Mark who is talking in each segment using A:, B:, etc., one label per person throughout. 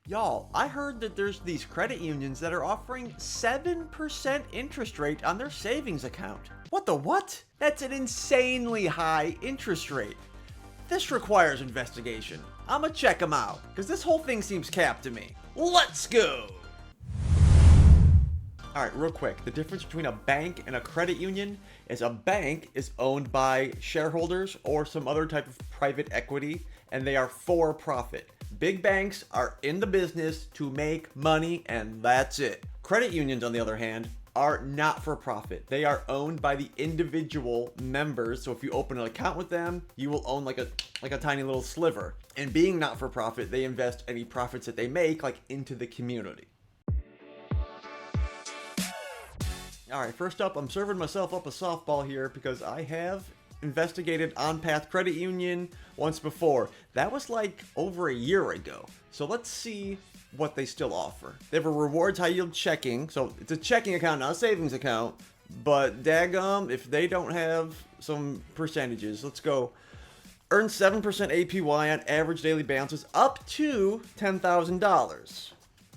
A: Y'all, I heard that there's these credit unions that are offering 7% interest rate on their savings account. What the what? That's an insanely high interest rate. This requires investigation. I'ma check them out, because this whole thing seems capped to me. Let's go! Alright, real quick. The difference between a bank and a credit union is a bank is owned by shareholders or some other type of private equity, and they are for profit. Big banks are in the business to make money, and that's it. Credit unions, on the other hand, are not for profit. They are owned by the individual members. So if you open an account with them, you will own like a tiny little sliver. And being not for profit, they invest any profits that they make into the community. All right, first up, I'm serving myself up a softball here because I have investigated OnPath Credit Union once before. That was over a year ago. So let's see what they still offer. They have a rewards high yield checking. So it's a checking account, not a savings account. But daggum, if they don't have some percentages, let's go. Earn 7% APY on average daily balances up to $10,000.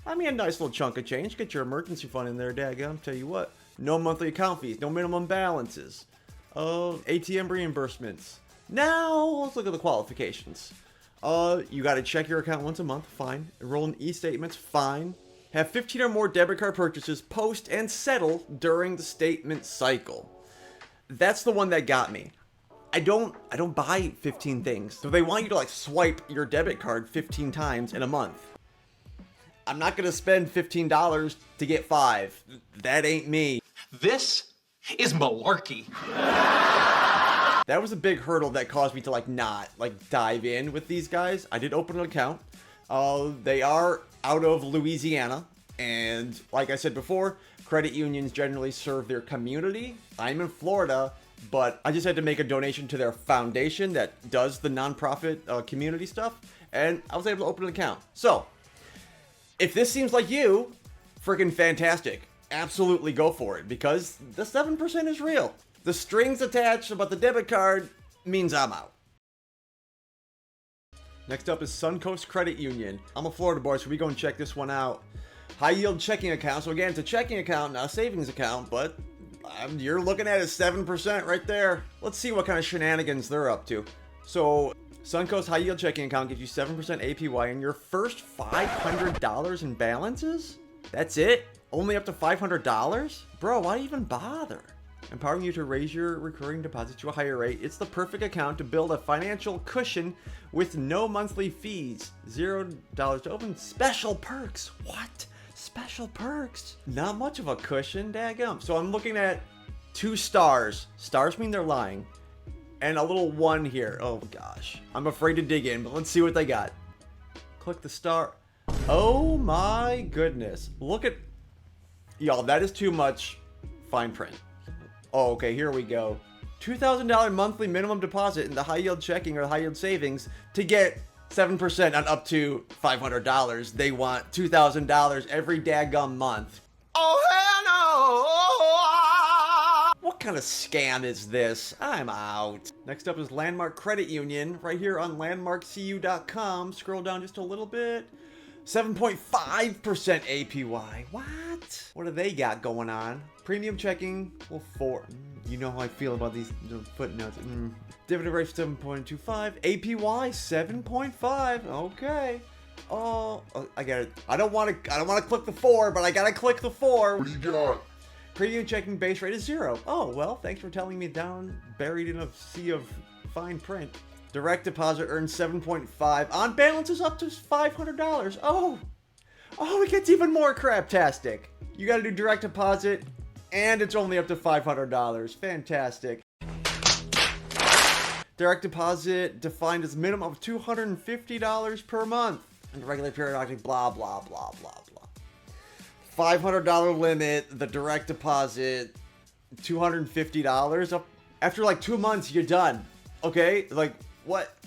A: I mean, a nice little chunk of change. Get your emergency fund in there, daggum. Tell you what. No monthly account fees, no minimum balances. ATM reimbursements. Now, let's look at the qualifications. You got to check your account once a month, fine. Enroll in e-statements, fine. Have 15 or more debit card purchases, post and settle during the statement cycle. That's the one that got me. I don't buy 15 things. So they want you to swipe your debit card 15 times in a month. I'm not going to spend $15 to get 5. That ain't me.
B: This is malarkey.
A: That was a big hurdle that caused me to not dive in with these guys. I did open an account. They are out of Louisiana, and like I said before, credit unions generally serve their community. I'm in Florida, but I just had to make a donation to their foundation that does the nonprofit community stuff, and I was able to open an account. So, if this seems like you, freaking fantastic. Absolutely go for it, because the 7% is real. The strings attached about the debit card means I'm out. Next up is Suncoast Credit Union. I'm a Florida boy, so we go and check this one out. High yield checking account. So again, it's a checking account, not a savings account, but you're looking at it 7% right there. Let's see what kind of shenanigans they're up to. So Suncoast high yield checking account gives you 7% APY and your first $500 in balances? That's it? Only up to $500? Bro, why even bother? Empowering you to raise your recurring deposits to a higher rate. It's the perfect account to build a financial cushion with no monthly fees. $0 to open. Special perks. What? Special perks? Not much of a cushion, daggum. So I'm looking at 2 stars. Stars mean they're lying. And a little 1 here. Oh gosh. I'm afraid to dig in, but let's see what they got. Click the star. Oh my goodness. Look at... Y'all, that is too much fine print. Oh, okay, here we go. $2,000 monthly minimum deposit in the high yield checking or high yield savings to get 7% on up to $500. They want $2,000 every daggum month. Oh, hell no! What kind of scam is this? I'm out. Next up is Landmark Credit Union, right here on landmarkcu.com. Scroll down just a little bit. 7.5% APY. What? What do they got going on? Premium checking, well, 4. You know how I feel about these footnotes. Dividend rate 7.25. APY 7.5. Okay. Oh, I got it. I don't want to click the 4, but I gotta click the 4.
C: What do you got?
A: Premium checking base rate is 0. Oh, well, thanks for telling me down, buried in a sea of fine print. Direct deposit earns 7.5 on balances up to $500. Oh, it gets even more craptastic. You gotta do direct deposit, and it's only up to $500. Fantastic. Direct deposit defined as minimum of $250 per month, and regular periodic blah blah blah blah blah. $500 limit. The direct deposit, $250 up. After 2 months, you're done. Okay, what?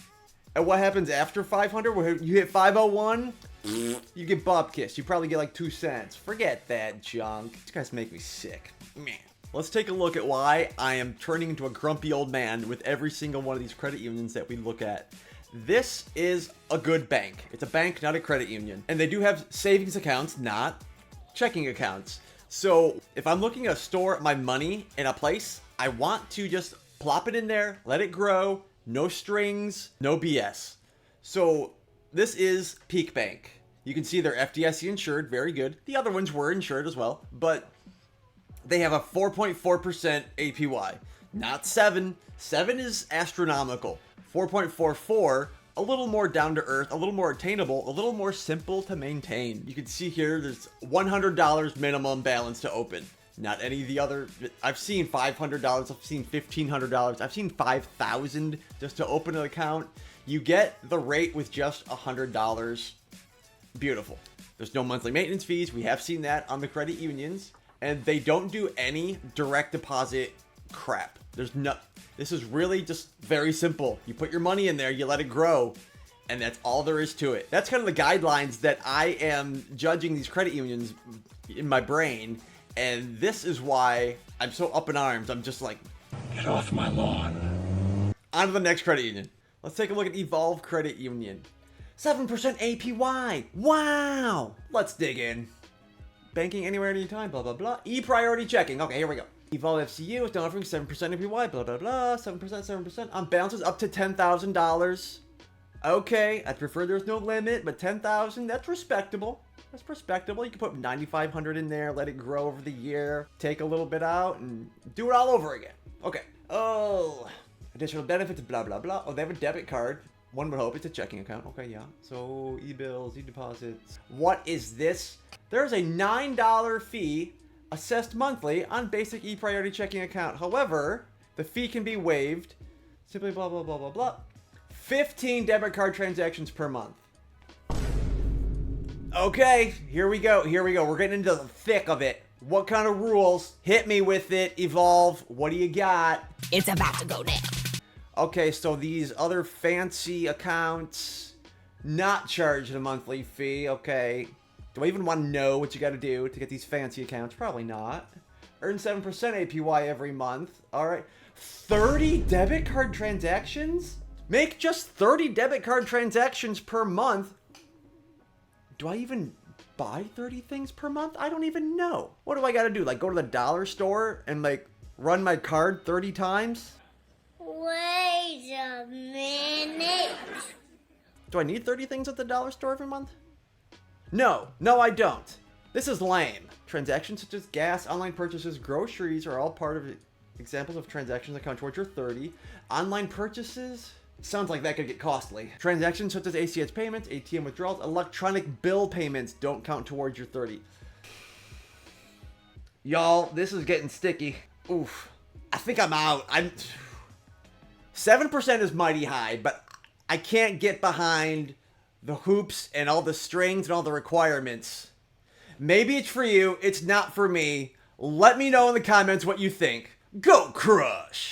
A: And what happens after 500? Where you hit 501, you get bob kissed. You probably get 2 cents. Forget that junk. These guys make me sick. Man. Let's take a look at why I am turning into a grumpy old man with every single one of these credit unions that we look at. This is a good bank. It's a bank, not a credit union. And they do have savings accounts, not checking accounts. So if I'm looking to store my money in a place, I want to just plop it in there, let it grow, no strings, no BS. So this is Peak Bank. You can see they're FDIC insured, very good. The other ones were insured as well, but they have a 4.4% APY, not 7. 7 is astronomical. 4.44, a little more down to earth, a little more attainable, a little more simple to maintain. You can see here there's $100 minimum balance to open. Not any of the other. I've seen $500, I've seen $1,500, I've seen $5,000 just to open an account. You get the rate with just $100. Beautiful. There's no monthly maintenance fees. We have seen that on the credit unions, and they don't do any direct deposit crap. There's no. This is really just very simple. You put your money in there, you let it grow, and that's all there is to it. That's kind of the guidelines that I am judging these credit unions in my brain, and this is why I'm so up in arms. I'm just like,
C: get off my lawn.
A: On to the next credit union. Let's take a look at Evolve Credit Union. 7% APY. Wow. Let's dig in. Banking anywhere, anytime, blah, blah, blah. E-priority checking. Okay, here we go. Evolve FCU is now offering 7% APY, blah, blah, blah. 7%, 7%. On balances up to $10,000. Okay, I prefer there's no limit, but $10,000, that's respectable. That's respectable. You can put $9,500 in there, let it grow over the year, take a little bit out, and do it all over again. Okay. Oh, additional benefits, blah, blah, blah. Oh, they have a debit card. One would hope it's a checking account. Okay, yeah. So, e-bills, e-deposits. What is this? There's a $9 fee assessed monthly on basic e-priority checking account. However, the fee can be waived. Simply blah, blah, blah, blah, blah. 15 debit card transactions per month. Okay, here we go. Here we go. We're getting into the thick of it. What kind of rules? Hit me with it, Evolve. What do you got?
D: It's about to go down.
A: Okay, so these other fancy accounts not charged a monthly fee. Okay. Do I even want to know what you got to do to get these fancy accounts? Probably not. Earn 7% APY every month. All right. 30 debit card transactions? Make just 30 debit card transactions per month. Do I even buy 30 things per month? I don't even know. What do I got to do? Like go to the dollar store and like run my card 30 times?
E: Wait a minute.
A: Do I need 30 things at the dollar store every month? No, I don't. This is lame. Transactions such as gas, online purchases, groceries are all part of examples of transactions that count towards your 30. Online purchases? Sounds like that could get costly. Transactions such as ACH payments, ATM withdrawals, electronic bill payments don't count towards your 30. Y'all, this is getting sticky. Oof. I think I'm out. 7% is mighty high, but I can't get behind the hoops and all the strings and all the requirements. Maybe it's for you. It's not for me. Let me know in the comments what you think. Go Crush!